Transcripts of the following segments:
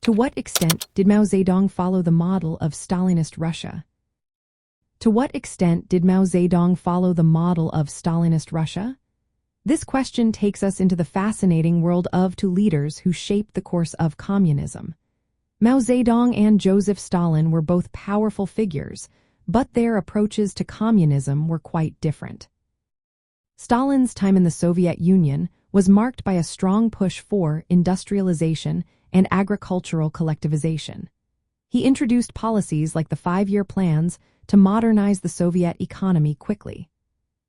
To what extent did Mao Zedong follow the model of Stalinist Russia? To what extent did Mao Zedong follow the model of Stalinist Russia? This question takes us into the fascinating world of two leaders who shaped the course of communism. Mao Zedong and Joseph Stalin were both powerful figures, but their approaches to communism were quite different. Stalin's time in the Soviet Union was marked by a strong push for industrialization and agricultural collectivization. He introduced policies like the 5-year plans to modernize the Soviet economy quickly.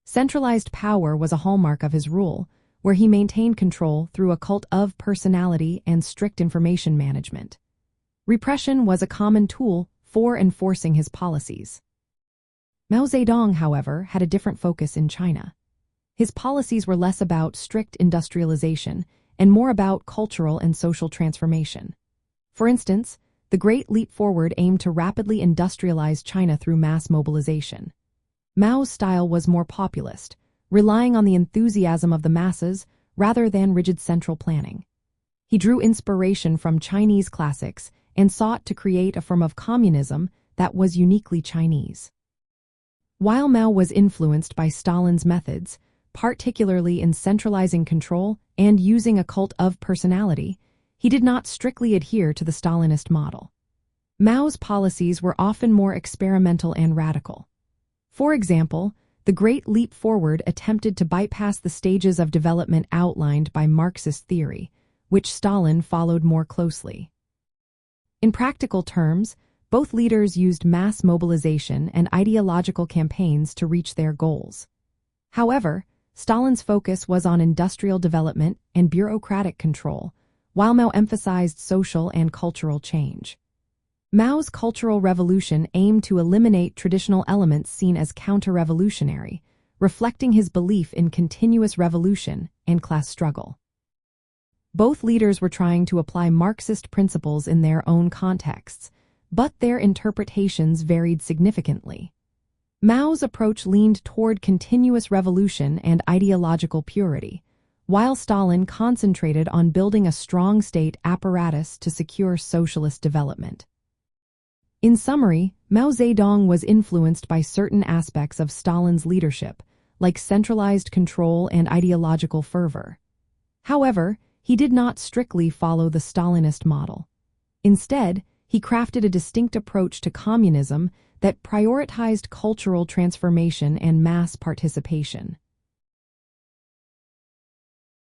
Centralized power was a hallmark of his rule, where he maintained control through a cult of personality and strict information management. Repression was a common tool for enforcing his policies. Mao Zedong, however, had a different focus in China. His policies were less about strict industrialization and more about cultural and social transformation. For instance, the Great Leap Forward aimed to rapidly industrialize China through mass mobilization. Mao's style was more populist, relying on the enthusiasm of the masses rather than rigid central planning. He drew inspiration from Chinese classics and sought to create a form of communism that was uniquely Chinese. While Mao was influenced by Stalin's methods, particularly in centralizing control and using a cult of personality, he did not strictly adhere to the Stalinist model. Mao's policies were often more experimental and radical. For example, the Great Leap Forward attempted to bypass the stages of development outlined by Marxist theory, which Stalin followed more closely. In practical terms, both leaders used mass mobilization and ideological campaigns to reach their goals. However, Stalin's focus was on industrial development and bureaucratic control, while Mao emphasized social and cultural change. Mao's Cultural Revolution aimed to eliminate traditional elements seen as counter-revolutionary, reflecting his belief in continuous revolution and class struggle. Both leaders were trying to apply Marxist principles in their own contexts, but their interpretations varied significantly. Mao's approach leaned toward continuous revolution and ideological purity, while Stalin concentrated on building a strong state apparatus to secure socialist development. In summary, Mao Zedong was influenced by certain aspects of Stalin's leadership, like centralized control and ideological fervor. However, he did not strictly follow the Stalinist model. Instead, he crafted a distinct approach to communism that prioritized cultural transformation and mass participation.